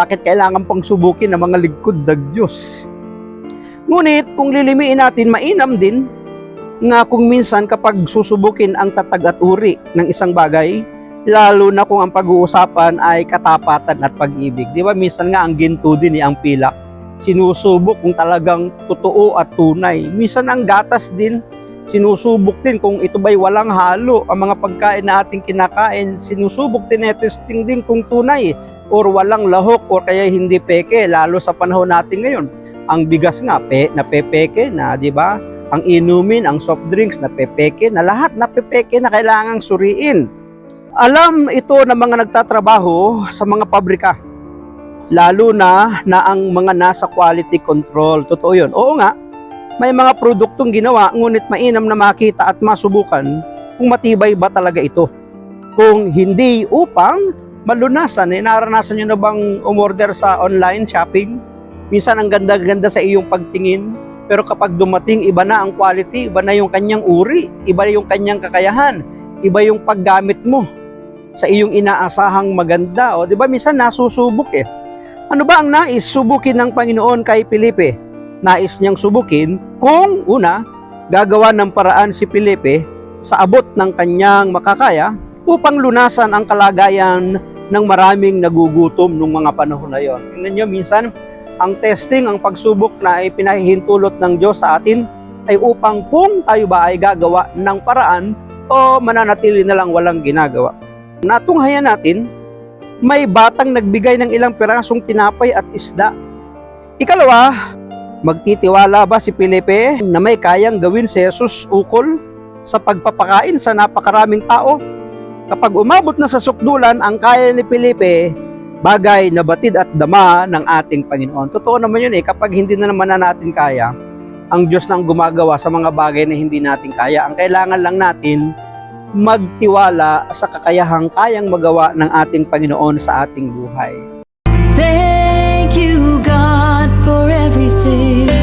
Bakit kailangan pang subukin ng mga lingkod ng Diyos? Ngunit kung lilimiin natin, mainam din na kung minsan kapag susubukin ang tatag at uri ng isang bagay, lalo na kung ang pag-uusapan ay katapatan at pag-ibig. Di ba minsan nga ang ginto din ang pilak. Sinusubok kung talagang totoo at tunay. Minsan ang gatas din, sinusubok din kung ito ba'y walang halo. Ang mga pagkain na ating kinakain, sinusubok din, testing din kung tunay or walang lahok or kaya hindi peke, lalo sa panahon natin ngayon. Ang bigas nga, napepeke na, di ba? Ang inumin, ang soft drinks, napepeke na, lahat napepeke na kailangang suriin. Alam ito ng mga nagtatrabaho sa mga pabrika, lalo na ang mga nasa quality control. Totoo yun. Oo nga, may mga produktong ginawa, ngunit mainam na makita at masubukan kung matibay ba talaga ito. Kung hindi, upang malunasan, naranasan nyo na bang umorder sa online shopping? Minsan ang ganda-ganda sa iyong pagtingin, pero kapag dumating, iba na ang quality, iba na yung kanyang uri, iba na yung kanyang kakayahan, iba yung paggamit mo sa iyong inaasahang maganda. O, di ba minsan nasusubok eh. Ano ba ang nais subukin ng Panginoon kay Felipe? Nais niyang subukin kung una, gagawa ng paraan si Felipe sa abot ng kanyang makakaya upang lunasan ang kalagayan ng maraming nagugutom nung mga panahon na yon. Tingnan nyo, minsan ang testing, ang pagsubok na ipinahihintulot ng Diyos sa atin ay upang kung tayo ba ay gagawa ng paraan o mananatili na lang walang ginagawa. Natunghayan natin, may batang nagbigay ng ilang pirasong tinapay at isda. Ikalawa, magtitiwala ba si Felipe na may kayang gawin si Jesus ukol sa pagpapakain sa napakaraming tao? Kapag umabot na sa sukdulan ang kaya ni Felipe, bagay na batid at dama ng ating Panginoon. Totoo naman yun kapag hindi na naman natin kaya, ang Diyos nang gumagawa sa mga bagay na hindi natin kaya. Ang kailangan lang natin, magtiwala sa kakayahang kayang magawa ng ating Panginoon sa ating buhay. Thank you, God, for everything.